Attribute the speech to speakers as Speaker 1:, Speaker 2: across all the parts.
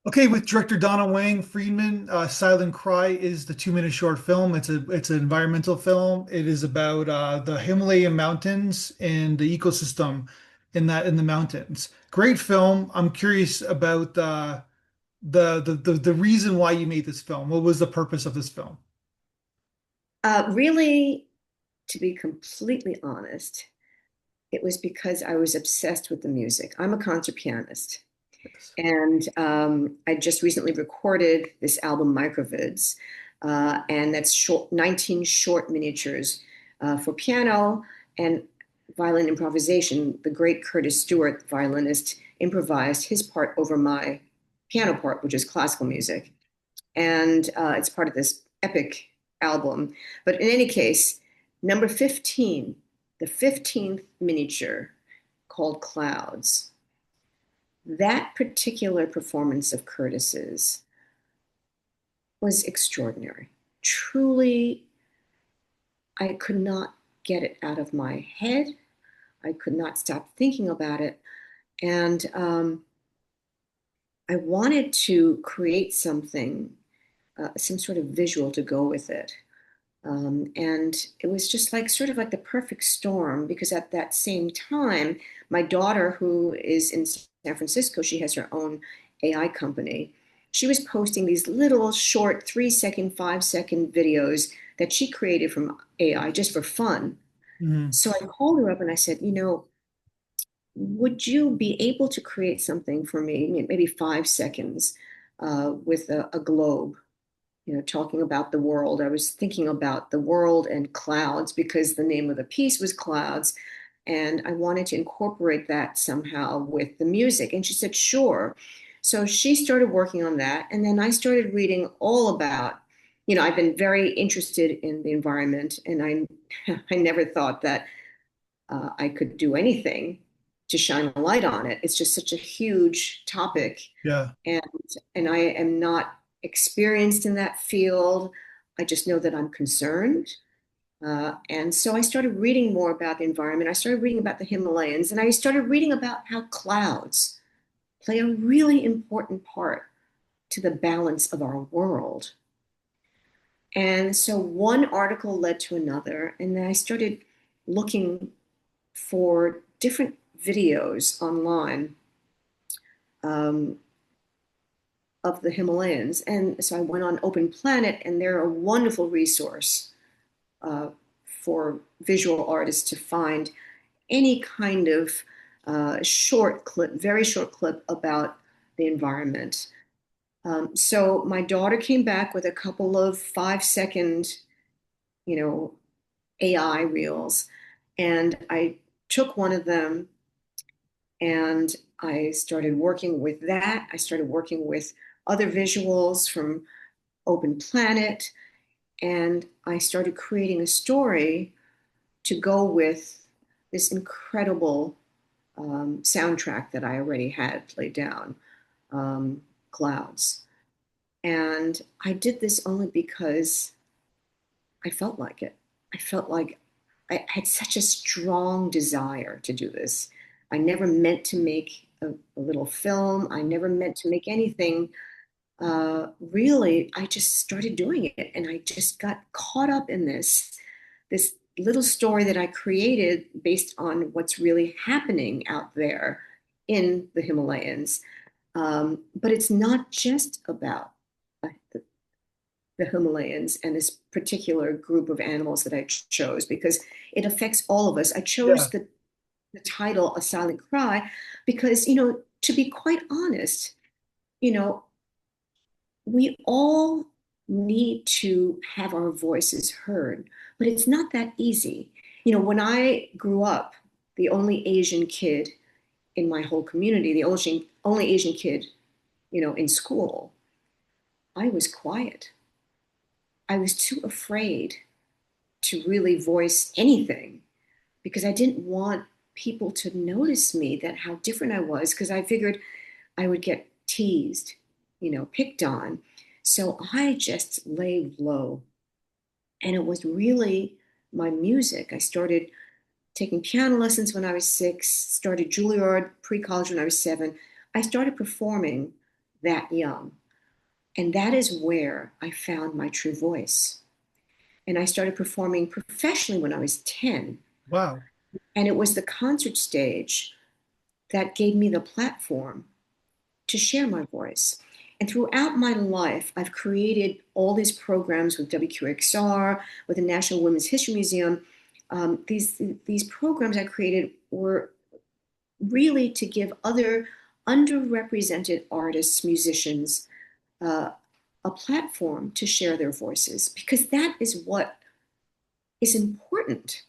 Speaker 1: Okay, with director Donna Weng Friedman, Silent Cry is the 2 minute short film. It's an environmental film. It is about the Himalayan mountains and the ecosystem in the mountains. Great film. I'm curious about the reason why you made this film. What was the purpose of this film?
Speaker 2: Really, to be completely honest, it was because I was obsessed with the music. I'm a concert pianist,
Speaker 1: Yes.
Speaker 2: and I just recently recorded this album, MICROVIDS, and that's 19 short miniatures for piano and violin improvisation. The great Curtis Stewart, violinist, improvised his part over my piano part, which is classical music. And it's part of this epic album. But in any case, number 15, the 15th miniature called Clouds, that particular performance of Curtis's was extraordinary. Truly, I could not get it out of my head. I could not stop thinking about it. And I wanted to create something, some sort of visual to go with it. And it was just like sort of like the perfect storm because at that same time, my daughter, who is in San Francisco, she has her own AI company. She was posting these little short 3 second, 5 second videos that she created from AI just for fun.
Speaker 1: Mhm.
Speaker 2: So I called her up and I said, would you be able to create something for me, maybe 5 seconds, with a globe? Talking about the world. I was thinking about the world and clouds because the name of the piece was Clouds. And I wanted to incorporate that somehow with the music. And she said, sure. So she started working on that. And then I started reading all about, I've been very interested in the environment. And I never thought that I could do anything to shine a light on it. It's just such a huge topic,
Speaker 1: Yeah.
Speaker 2: and and I am not experienced in that field. I just know that I'm concerned. And so I started reading more about the environment. I started reading about the Himalayas, and I started reading about how clouds play a really important part to the balance of our world. And so one article led to another, and then I started looking for different videos online um, of the Himalayas. And so I went on Open Planet, and they're a wonderful resource uh, for visual artists to find any kind of short clip, very short clip about the environment. So my daughter came back with a couple of 5 second, you know, AI reels, and I took one of them and I started working with that. I started working with other visuals from Open Planet, and I started creating a story to go with this incredible soundtrack that I already had laid down, um, Clouds. And I did this only because I felt like it. I felt like I had such a strong desire to do this. I never meant to make a little film. I never meant to make anything. Really, I just started doing it, and I just got caught up in this little story that I created based on what's really happening out there in the Himalayas. But it's not just about the Himalayas and this particular group of animals that I chose because it affects all of us. I chose
Speaker 1: Yeah.
Speaker 2: the title A Silent Cry because, to be quite honest, you know, we all need to have our voices heard, but it's not that easy. When I grew up, the only Asian kid in my whole community, the only Asian kid, in school, I was quiet. I was too afraid to really voice anything because I didn't want people to notice me that how different I was because I figured I would get teased, picked on. So I just lay low. And it was really my music. I started taking piano lessons when I was 6, started Juilliard pre college when I was 7. I started performing that young. And that is where I found my true voice. And I started performing professionally when I was 10.
Speaker 1: Wow.
Speaker 2: And it was the concert stage that gave me the platform to share my voice. And throughout my life, I've created all these programs with WQXR, with the National Women's History Museum. These programs I created were really to give other underrepresented artists, musicians, uh, a platform to share their voices, because that is what is important.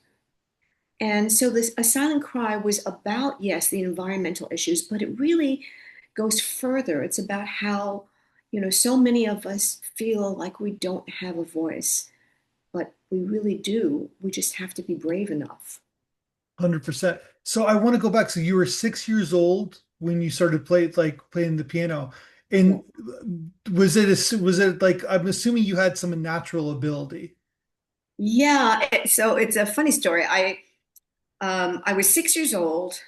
Speaker 2: And so this A Silent Cry was about, yes, the environmental issues, but it really goes further. It's about how, so many of us feel like we don't have a voice, but we really do. We just have to be brave enough.
Speaker 1: 100%. So I want to go back. So you were 6 years old when you started playing the piano.
Speaker 2: Yeah.
Speaker 1: And was it like, I'm assuming you had some natural ability.
Speaker 2: Yeah, so it's a funny story. I was 6 years old.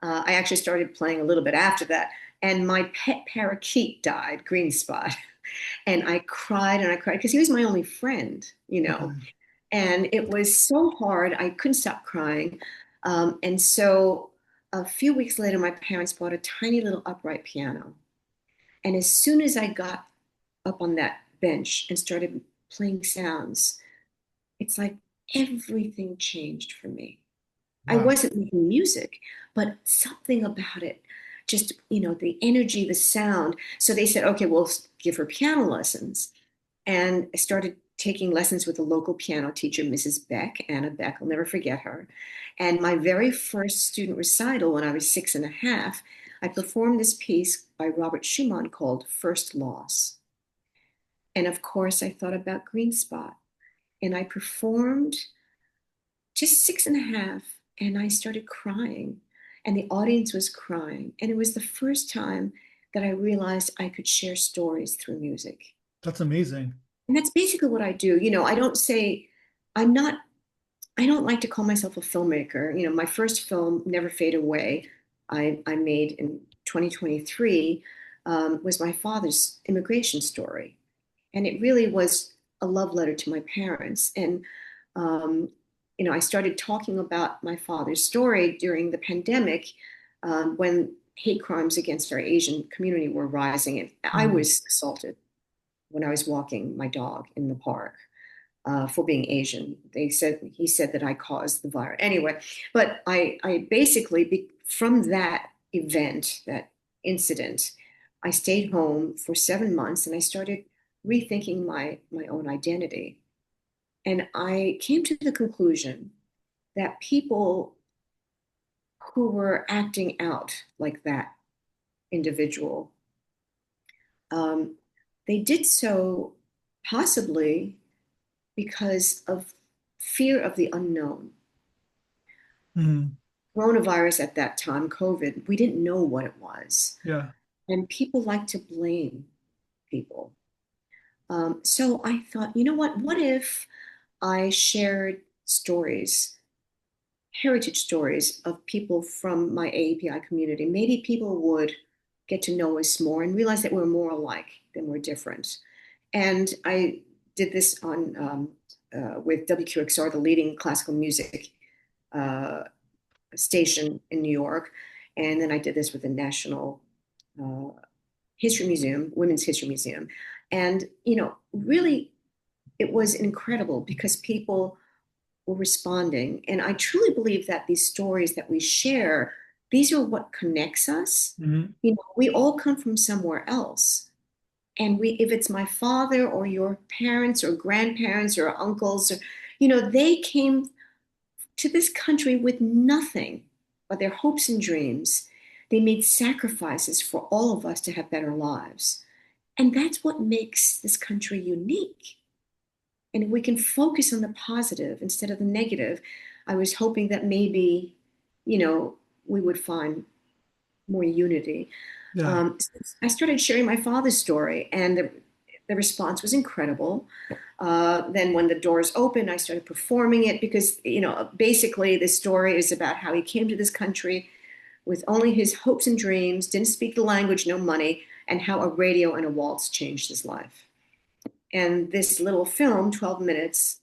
Speaker 2: I actually started playing a little bit after that, and my pet parakeet died, green spot, and I cried and I cried because he was my only friend,
Speaker 1: Okay.
Speaker 2: and it was so hard. I couldn't stop crying, and so a few weeks later, my parents bought a tiny little upright piano, and as soon as I got up on that bench and started playing sounds, it's like everything changed for me. I
Speaker 1: Wow.
Speaker 2: wasn't making music, but something about it, just, the energy, the sound. So they said, okay, we'll give her piano lessons. And I started taking lessons with a local piano teacher, Mrs. Beck, Anna Beck. I'll never forget her. And my very first student recital when I was 6 and a half, I performed this piece by Robert Schumann called First Loss. And of course, I thought about Green Spot. And I performed just 6 and a half, and I started crying, and the audience was crying. And it was the first time that I realized I could share stories through music.
Speaker 1: That's amazing.
Speaker 2: And that's basically what I do. I don't say, I'm not, I don't like to call myself a filmmaker. My first film, Never Fade Away, I made in 2023, was my father's immigration story. And it really was a love letter to my parents. And um, I started talking about my father's story during the pandemic, when hate crimes against our Asian community were rising. And I
Speaker 1: Mhm.
Speaker 2: was assaulted when I was walking my dog in the park, for being Asian. He said that I caused the virus. Anyway, but I basically, from that event, that incident, I stayed home for 7 months and I started rethinking my own identity. And I came to the conclusion that people who were acting out like that individual, um, they did so possibly because of fear of the unknown.
Speaker 1: Mhm.
Speaker 2: Coronavirus at that time, COVID, we didn't know what it was.
Speaker 1: Yeah.
Speaker 2: And people like to blame people. So I thought, you know what? What if I shared stories, heritage stories of people from my AAPI community? Maybe people would get to know us more and realize that we're more alike than we're different. And I did this on with WQXR, the leading classical music uh, station in New York. And then I did this with the National uh, History Museum, Women's History Museum. And, really, it was incredible because people were responding. And I truly believe that these stories that we share, these are what connects us.
Speaker 1: Mhm.
Speaker 2: We all come from somewhere else. And if it's my father or your parents or grandparents or uncles, or, they came to this country with nothing but their hopes and dreams. They made sacrifices for all of us to have better lives. And that's what makes this country unique. And if we can focus on the positive instead of the negative, I was hoping that maybe, we would find more unity.
Speaker 1: Yeah.
Speaker 2: I started sharing my father's story, and the response was incredible. Then, when the doors opened, I started performing it because, basically, the story is about how he came to this country with only his hopes and dreams, didn't speak the language, no money, and how a radio and a waltz changed his life. And this little film, 12 minutes,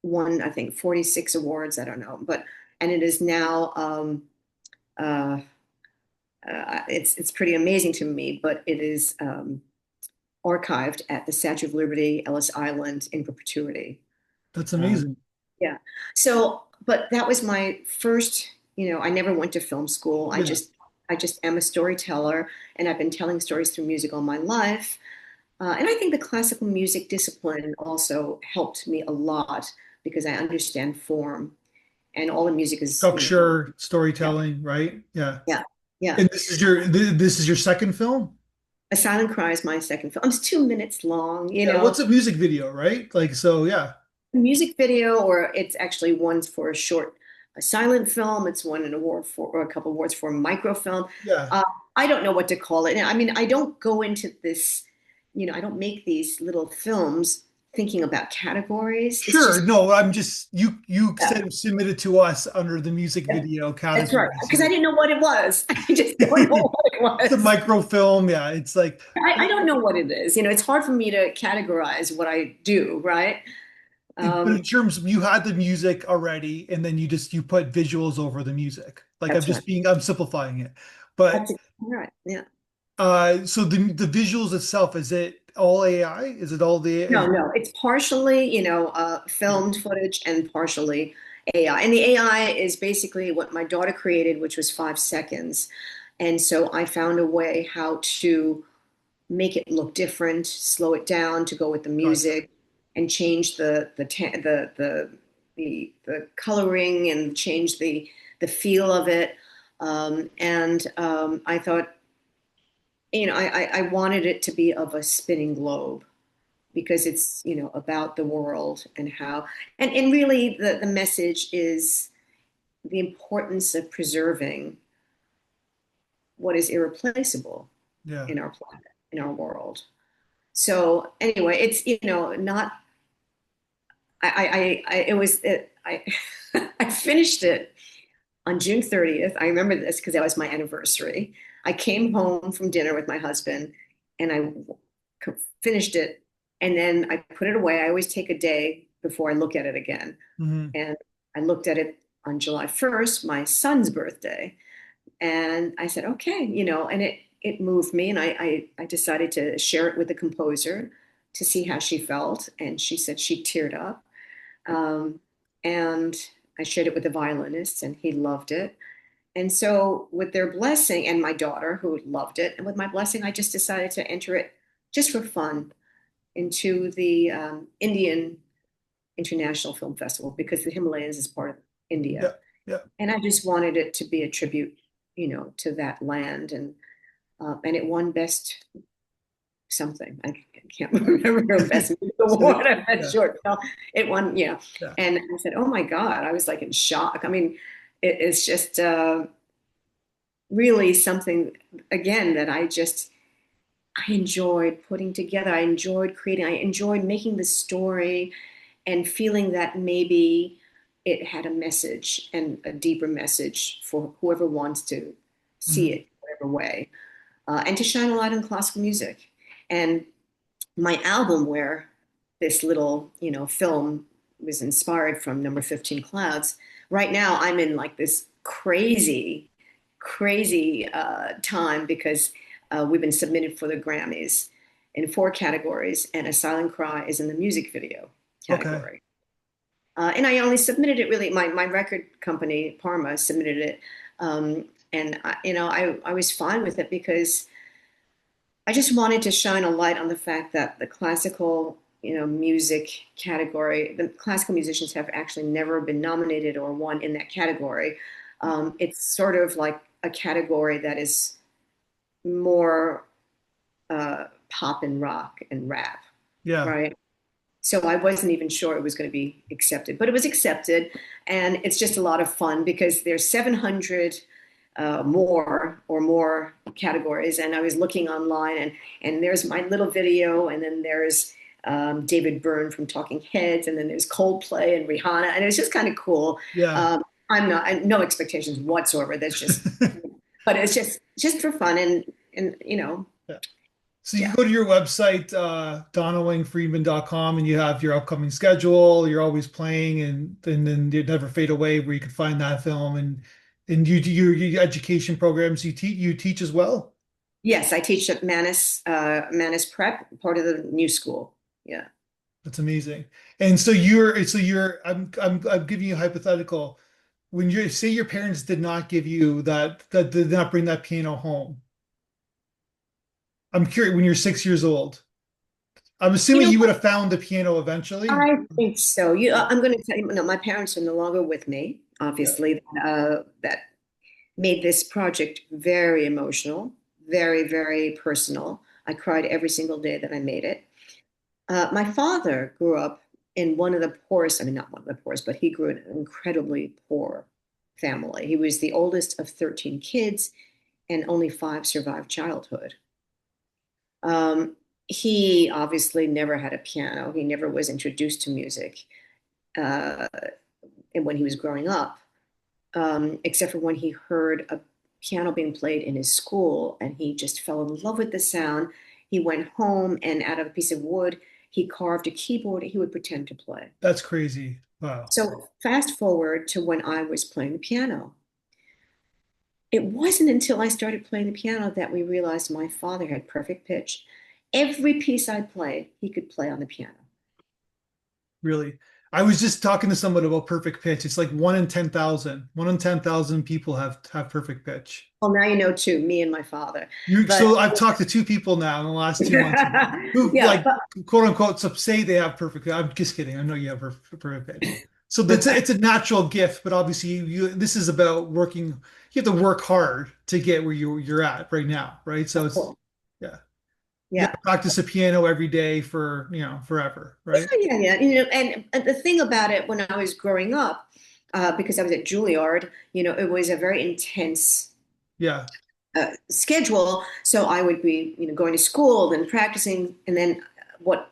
Speaker 2: won, I think, 46 awards. I don't know, and it is now, uh, it's pretty amazing to me, but it is archived at the Statue of Liberty, Ellis Island in perpetuity.
Speaker 1: That's
Speaker 2: Um,
Speaker 1: amazing.
Speaker 2: yeah. So, but that was my first, I never went to film school.
Speaker 1: Yeah.
Speaker 2: I just am a storyteller, and I've been telling stories through music all my life. And I think the classical music discipline also helped me a lot because I understand form, and all the music is,
Speaker 1: Structure,
Speaker 2: yeah,
Speaker 1: storytelling, right? Yeah.
Speaker 2: yeah, yeah.
Speaker 1: And this is your second film?
Speaker 2: A Silent Cry is my second film. It's 2 minutes long,
Speaker 1: Yeah, what's a music video, right? Like so, yeah.
Speaker 2: music video, or it's actually one's for a silent film. It's won an award for, or a couple awards for microfilm.
Speaker 1: Yeah.
Speaker 2: Uh, I don't know what to call it. I mean, I don't go into this, I don't make these little films thinking about categories. It's
Speaker 1: Sure.
Speaker 2: just,
Speaker 1: No, I'm just you
Speaker 2: yeah,
Speaker 1: said submitted to us under the music
Speaker 2: yeah,
Speaker 1: video
Speaker 2: that's
Speaker 1: category.
Speaker 2: right. Because I didn't know what it was. I just don't know what it
Speaker 1: It's a
Speaker 2: was.
Speaker 1: microfilm. Yeah, it's like
Speaker 2: I don't know what it is. It's hard for me to categorize what I do, right?
Speaker 1: but in
Speaker 2: Um,
Speaker 1: terms of you had the music already, and then you put visuals over the music. Like
Speaker 2: that's right.
Speaker 1: I'm simplifying it.
Speaker 2: That's
Speaker 1: But
Speaker 2: exactly right. Yeah.
Speaker 1: so the visuals itself, is it all AI? Is it all the
Speaker 2: No,
Speaker 1: is
Speaker 2: no, it's partially, filmed footage and partially AI. And the AI is basically what my daughter created, which was 5 seconds. And so I found a way how to make it look different, slow it down to go with the
Speaker 1: gotcha.
Speaker 2: music, and change the coloring, and change the feel of it. And I thought, I wanted it to be of a spinning globe, because it's about the world and how, and really the message is the importance of preserving what is irreplaceable
Speaker 1: Yeah.
Speaker 2: in our planet, in our world. So anyway, it's not, it was I I finished it on June 30th. I remember this because that was my anniversary. I came home from dinner with my husband, and finished it, and then I put it away. I always take a day before I look at it again.
Speaker 1: Hmm.
Speaker 2: And I looked at it on July 1st, my son's birthday. And I said, okay, and it moved me. And I decided to share it with the composer to see how she felt. And she said she teared up. Um, and I shared it with the violinist, and he loved it. And so, with their blessing, and my daughter, who loved it, and with my blessing, I just decided to enter it just for fun into the Indian International Film Festival, because the Himalayas is part of
Speaker 1: Yeah.
Speaker 2: India.
Speaker 1: Yeah.
Speaker 2: And I just wanted it to be a tribute, to that land. And it won best something. I can't remember, best music
Speaker 1: So,
Speaker 2: award or best
Speaker 1: yeah.
Speaker 2: short film. It won, yeah.
Speaker 1: Yeah.
Speaker 2: And I said, oh my God, I was like in shock. I mean, it's just really something, again, that I enjoyed putting together. I enjoyed creating. I enjoyed making the story and feeling that maybe it had a message, and a deeper message for whoever wants to see
Speaker 1: Mhm.
Speaker 2: it, whatever way, and to shine a light on classical music. And my album, where this little, film was inspired from Number 15 Clouds, right now I'm in like this crazy, crazy time, because we've been submitted for the Grammys in 4 categories, and A Silent Cry is in the music video
Speaker 1: Okay.
Speaker 2: category. And I only submitted it, really, my record company, Parma, submitted it. And I was fine with it, because I just wanted to shine a light on the fact that the classical, music category, the classical musicians have actually never been nominated or won in that category. It's sort of like a category that is more pop and rock and rap,
Speaker 1: Yeah.
Speaker 2: right? So I wasn't even sure it was going to be accepted, but it was accepted. And it's just a lot of fun, because there's 700 more categories. And I was looking online, and there's my little video, and then there's David Byrne from Talking Heads, and then there's Coldplay and Rihanna, and it was just kind of cool.
Speaker 1: Yeah.
Speaker 2: I'm not, no expectations whatsoever. That's just, but it's just for fun. And And,
Speaker 1: Yeah. So you
Speaker 2: yeah.
Speaker 1: go to your website, donnawengfriedman.com, and you have your upcoming schedule. You're always playing, and then you never fade away, where you can find that film, and you do your education programs. You teach as well.
Speaker 2: Yes, I teach at Manus Prep, part of the new school. Yeah.
Speaker 1: That's amazing. And so you're I'm giving you a hypothetical. When you say your parents did not give you that did not bring that piano home. I'm curious, when you're 6 years old. I'm
Speaker 2: You
Speaker 1: assuming
Speaker 2: know,
Speaker 1: you would have found the piano eventually.
Speaker 2: I think so. I'm going to tell you, no, my parents are no longer with me,
Speaker 1: Yeah,
Speaker 2: obviously. That made this project very emotional, very, very personal. I cried every single day that I made it. My father grew up in one of the poorest, I mean, not one of the poorest, but he grew in an incredibly poor family. He was the oldest of 13 kids, and only five survived childhood. Um, he obviously never had a piano. He never was introduced to music, uh, and when he was growing up, except for when he heard a piano being played in his school, and he just fell in love with the sound. He went home, and out of a piece of wood, he carved a keyboard he would pretend to play.
Speaker 1: that's crazy. Wow.
Speaker 2: So fast forward to when I was playing the piano. It wasn't until I started playing the piano that we realized my father had perfect pitch. Every piece I played, he could play on the piano.
Speaker 1: Really. I was just talking to someone about perfect pitch. It's like 1 in 10,000. 1 in 10,000 people have perfect pitch.
Speaker 2: Well, now you know too, me and my father.
Speaker 1: You
Speaker 2: But
Speaker 1: so I've talked to two people now in the last 2 months who
Speaker 2: yeah,
Speaker 1: like quote unquote say they have perfect. I'm just kidding. I know you have perfect pitch. So that's
Speaker 2: but
Speaker 1: it's a natural gift, but obviously this is about working. You have to work hard to get where you're at right now, right? So
Speaker 2: of
Speaker 1: it's
Speaker 2: course,
Speaker 1: yeah. You got
Speaker 2: yeah.
Speaker 1: to practice the piano every day for forever,
Speaker 2: Yeah,
Speaker 1: right?
Speaker 2: yeah, yeah. And the thing about it when I was growing up, because I was at Juilliard, it was a very intense
Speaker 1: Yeah,
Speaker 2: schedule. So I would be, going to school and practicing, and then what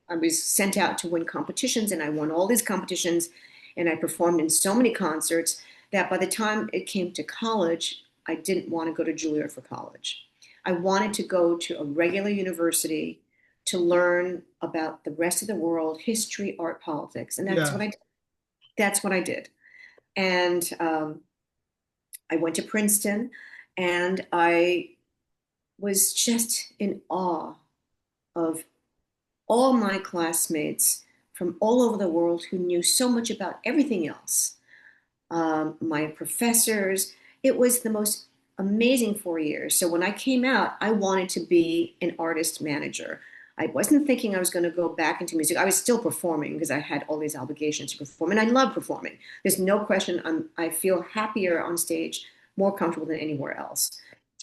Speaker 2: I was sent out to win competitions, and I won all these competitions, and I performed in so many concerts that by the time it came to college, I didn't want to go to Juilliard for college. I wanted to go to a regular university to learn about the rest of the world, history, art, politics, and that's what
Speaker 1: yeah.
Speaker 2: I did. That's what I did. And I went to Princeton, and I was just in awe of all my classmates from all over the world who knew so much about everything else. My professors, it was the most amazing 4 years. So when I came out, I wanted to be an artist manager. I wasn't thinking I was going to go back into music. I was still performing because I had all these obligations to perform, and I love performing. There's no question. I feel happier on stage, more comfortable than anywhere else.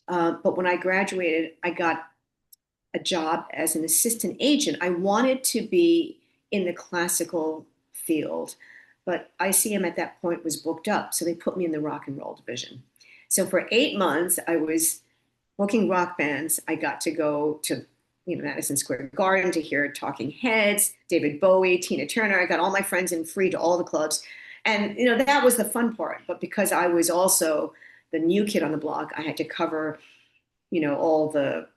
Speaker 2: But when I graduated, I got a job as an assistant agent. I wanted to be in the classical field, but ICM at that point was booked up. So they put me in the rock and roll division. So for 8 months, I was booking rock bands. I got to go to Madison Square Garden to hear Talking Heads, David Bowie, Tina Turner. I got all my friends in free to all the clubs. And that was the fun part. But because I was also the new kid on the block, I had to cover, all the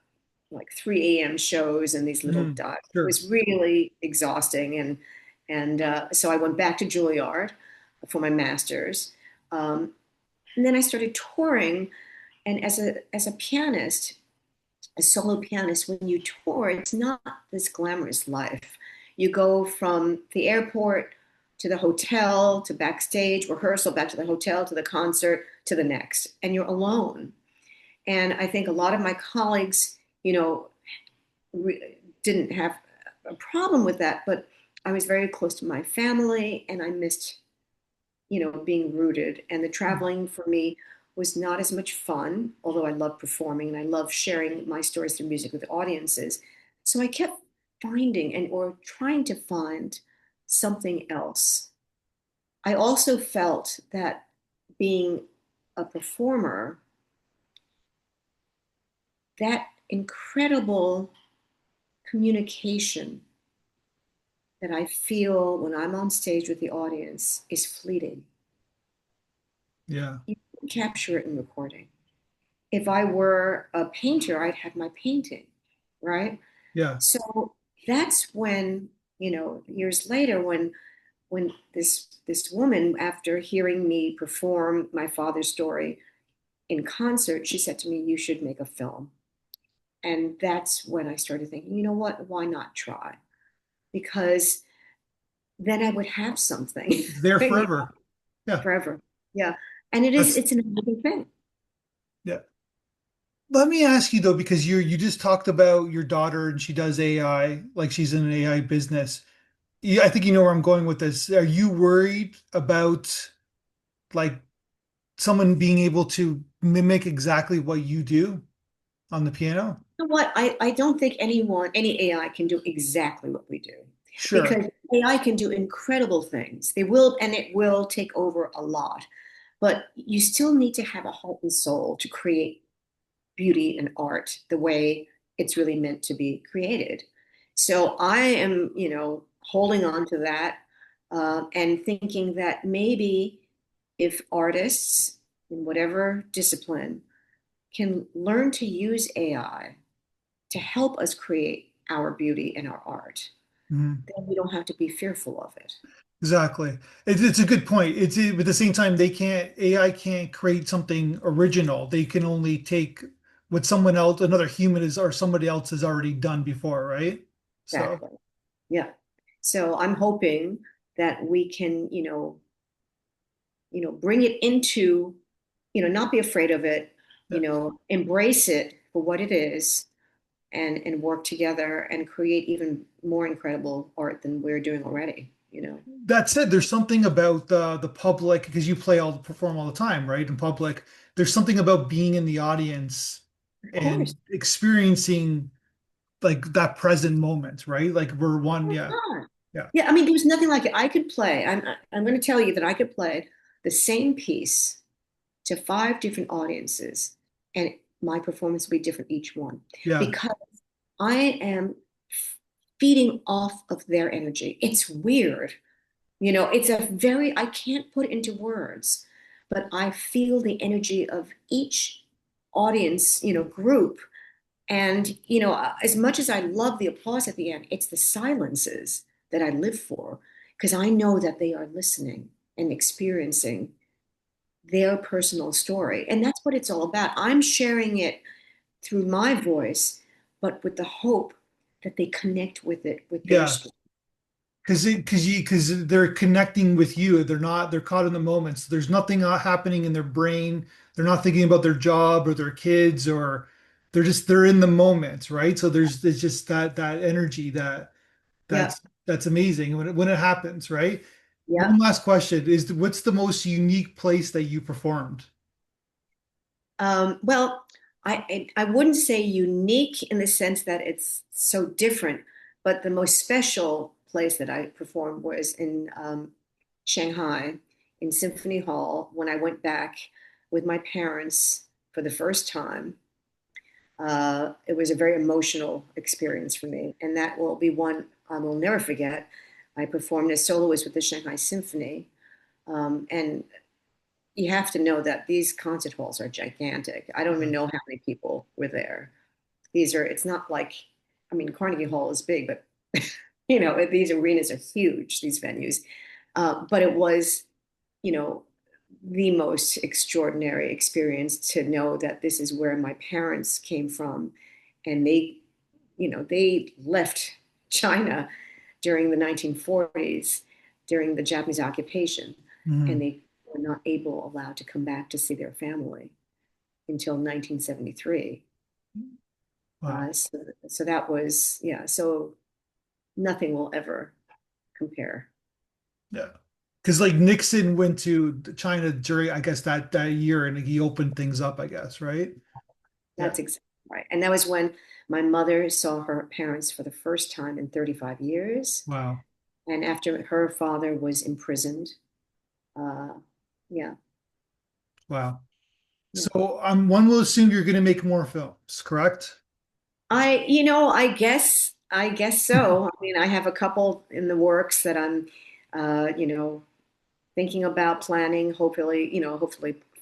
Speaker 2: like 3 a.m. shows and these little
Speaker 1: Mhm.
Speaker 2: dots. It
Speaker 1: Sure.
Speaker 2: was really exhausting, and so I went back to Juilliard for my master's, and then I started touring. And as a pianist, a solo pianist, when you tour, it's not this glamorous life. You go from the airport to the hotel to backstage rehearsal, back to the hotel to the concert to the next, and you're alone. And I think a lot of my colleagues, you know, didn't have a problem with that, but I was very close to my family, and I missed, being rooted. And the traveling for me was not as much fun, although I love performing and I love sharing my stories through music with audiences. So I kept finding and or trying to find something else. I also felt that being a performer, that incredible communication that I feel when I'm on stage with the audience is fleeting.
Speaker 1: Yeah.
Speaker 2: You can capture it in recording. if I were a painter, I'd have my painting, right?
Speaker 1: Yeah.
Speaker 2: So that's when, years later, when this woman, after hearing me perform my father's story in concert, she said to me, "You should make a film." And that's when I started thinking, you know what? Why not try? Because then I would have something,
Speaker 1: It's there forever. Yeah.
Speaker 2: forever. Yeah. And
Speaker 1: That's
Speaker 2: it's an amazing thing.
Speaker 1: yeah. Let me ask you though, because you just talked about your daughter and she does AI, like she's in an AI business. Yeah, I think you know where I'm going with this. Are you worried about like someone being able to mimic exactly what you do on the piano?
Speaker 2: You know what? I don't think any AI can do exactly what we do
Speaker 1: Sure.
Speaker 2: because AI can do incredible things. They will, and it will take over a lot. But you still need to have a heart and soul to create beauty and art the way it's really meant to be created. So I am, holding on to that and thinking that maybe if artists in whatever discipline can learn to use AI to help us create our beauty and our art,
Speaker 1: Mhm.
Speaker 2: then we don't have to be fearful of it.
Speaker 1: Exactly. It's a good point. But at the same time, AI can't create something original. They can only take what someone else, another human is, or somebody else has already done before, right? So,
Speaker 2: Exactly. Yeah. So I'm hoping that we can, bring it into, not be afraid of it,
Speaker 1: yeah.
Speaker 2: embrace it for what it is and work together and create even more incredible art than we're doing already.
Speaker 1: That said, there's something about the public because you perform all the time, right? In public, there's something about being in the audience
Speaker 2: Of course.
Speaker 1: and experiencing like that present moment, right? Like we're one,
Speaker 2: Oh,
Speaker 1: yeah,
Speaker 2: God.
Speaker 1: yeah,
Speaker 2: Yeah, I mean, there's nothing like it. I could play. I'm going to tell you that I could play the same piece to five different audiences, and my performance will be different each one
Speaker 1: yeah,
Speaker 2: because I am feeding off of their energy. It's weird. It's I can't put it into words, but I feel the energy of each audience, group. And, as much as I love the applause at the end, it's the silences that I live for because I know that they are listening and experiencing their personal story. And that's what it's all about. I'm sharing it through my voice, but with the hope that they connect with it with their
Speaker 1: yeah.
Speaker 2: story.
Speaker 1: Because they're connecting with you. They're caught in the moment. So there's nothing happening in their brain. They're not thinking about their job or their kids or they're in the moment, right? So there's just that energy
Speaker 2: Yeah.
Speaker 1: that's amazing when it happens, right?
Speaker 2: Yeah.
Speaker 1: One last question is what's the most unique place that you performed?
Speaker 2: Well, I wouldn't say unique in the sense that it's so different, but the most special place that I performed was in Shanghai in Symphony Hall when I went back with my parents for the first time. It was a very emotional experience for me, and that will be one I will never forget. I performed as soloist with the Shanghai Symphony, and you have to know that these concert halls are gigantic. I don't even know how many people were there. It's not like, I mean, Carnegie Hall is big, but these arenas are huge, these venues. But it was, you know, the most extraordinary experience to know that this is where my parents came from. And they left China during the 1940s, during the Japanese occupation, and
Speaker 1: Mhm.
Speaker 2: they were not allowed to come back to see their family until 1973.
Speaker 1: Wow.
Speaker 2: So that was, yeah, so nothing will ever compare.
Speaker 1: Yeah. Because like Nixon went to China during, I guess that year, and he opened things up, I guess, right? Yeah.
Speaker 2: That's exactly right. And that was when my mother saw her parents for the first time in 35 years.
Speaker 1: Wow.
Speaker 2: And after her father was imprisoned, uh, yeah,
Speaker 1: Wow.
Speaker 2: yeah.
Speaker 1: So one will assume you're going to make more films, correct?
Speaker 2: I guess so. I mean, I have a couple in the works that I'm, thinking about planning, hopefully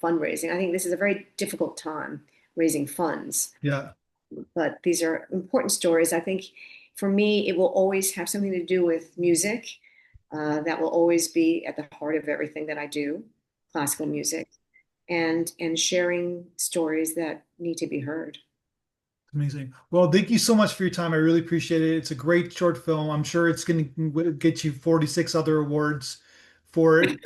Speaker 2: fundraising. I think this is a very difficult time raising funds.
Speaker 1: Yeah.
Speaker 2: But these are important stories. I think for me, it will always have something to do with music. That will always be at the heart of everything that I do, classical music, and sharing stories that need to be heard.
Speaker 1: Amazing. Well, thank you so much for your time. I really appreciate it. It's a great short film. I'm sure it's going to get you 46 other awards for it.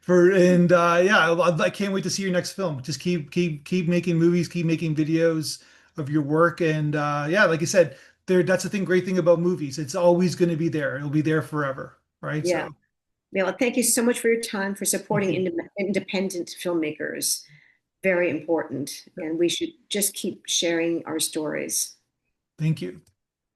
Speaker 1: For and yeah, I can't wait to see your next film. Just keep making movies, keep making videos of your work, and yeah, like I said, that's the great thing about movies. It's always going to be there. It'll be there forever, right?
Speaker 2: Yeah.
Speaker 1: So
Speaker 2: Well, thank you so much for your time, for
Speaker 1: thank
Speaker 2: supporting
Speaker 1: you.
Speaker 2: independent filmmakers. Very important. And we should just keep sharing our stories.
Speaker 1: Thank you.